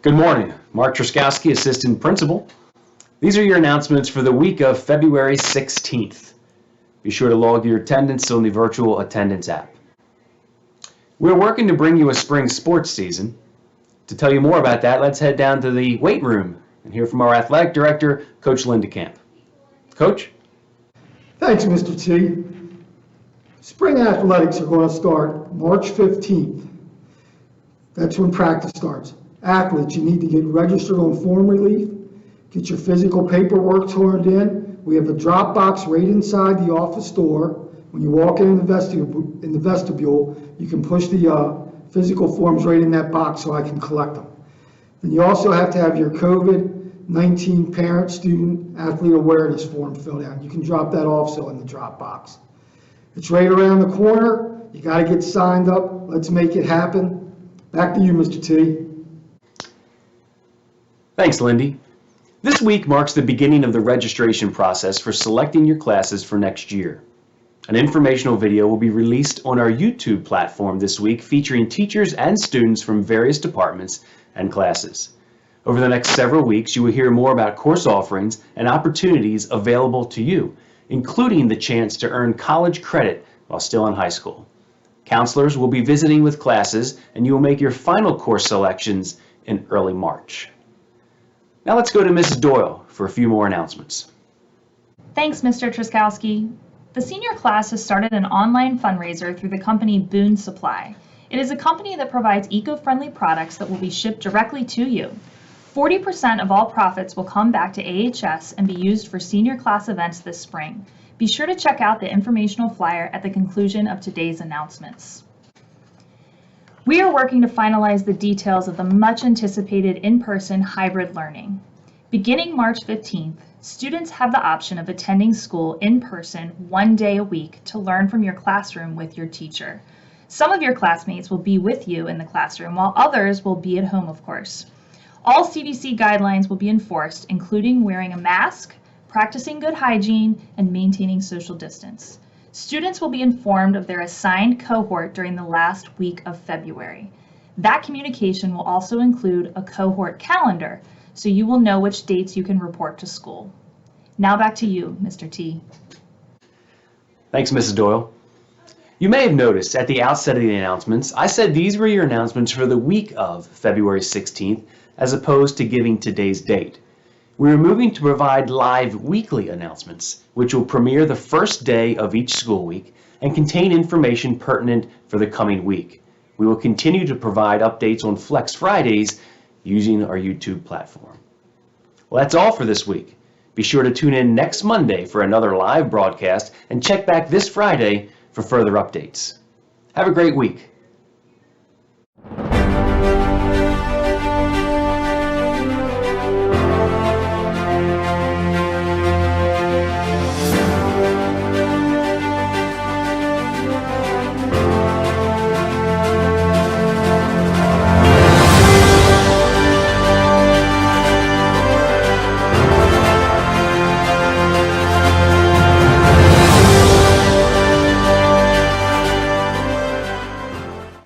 Good morning. Mark Truskowski, Assistant Principal. These are your announcements for the week of February 16th. Be sure to log your attendance on the virtual attendance app. We're working to bring you a spring sports season. To tell you more about that, let's head down to the weight room and hear from our athletic director, Coach Linda Camp. Coach? Thanks, Mr. T. Spring athletics are going to start March 15th. That's when practice starts. Athletes, you need to get registered on Form Relief, get your physical paperwork turned in. We have a drop box right inside the office door. When you walk in the vestibule, you can push the physical forms right in that box so I can collect them. Then you also have to have your COVID-19 parent, student, athlete awareness form filled out. You can drop that also in the drop box. It's right around the corner. You got to get signed up. Let's make it happen. Back to you, Mr. T. Thanks, Lindy. This week marks the beginning of the registration process for selecting your classes for next year. An informational video will be released on our YouTube platform this week featuring teachers and students from various departments and classes. Over the next several weeks, you will hear more about course offerings and opportunities available to you, including the chance to earn college credit while still in high school. Counselors will be visiting with classes, and you will make your final course selections in early March. Now let's go to Mrs. Doyle for a few more announcements. Thanks, Mr. Truskowski. The senior class has started an online fundraiser through the company Boone Supply. It is a company that provides eco-friendly products that will be shipped directly to you. 40% of all profits will come back to AHS and be used for senior class events this spring. Be sure to check out the informational flyer at the conclusion of today's announcements. We are working to finalize the details of the much anticipated in-person hybrid learning. Beginning March 15th, students have the option of attending school in person 1 day a week to learn from your classroom with your teacher. Some of your classmates will be with you in the classroom, while others will be at home, of course. All CDC guidelines will be enforced, including wearing a mask, practicing good hygiene, and maintaining social distance. Students will be informed of their assigned cohort during the last week of February. That communication will also include a cohort calendar, so you will know which dates you can report to school. Now back to you, Mr. T. Thanks, Mrs. Doyle. You may have noticed at the outset of the announcements, I said these were your announcements for the week of February 16th, as opposed to giving today's date. We are moving to provide live weekly announcements, which will premiere the first day of each school week and contain information pertinent for the coming week. We will continue to provide updates on Flex Fridays using our YouTube platform. Well, that's all for this week. Be sure to tune in next Monday for another live broadcast and check back this Friday for further updates. Have a great week.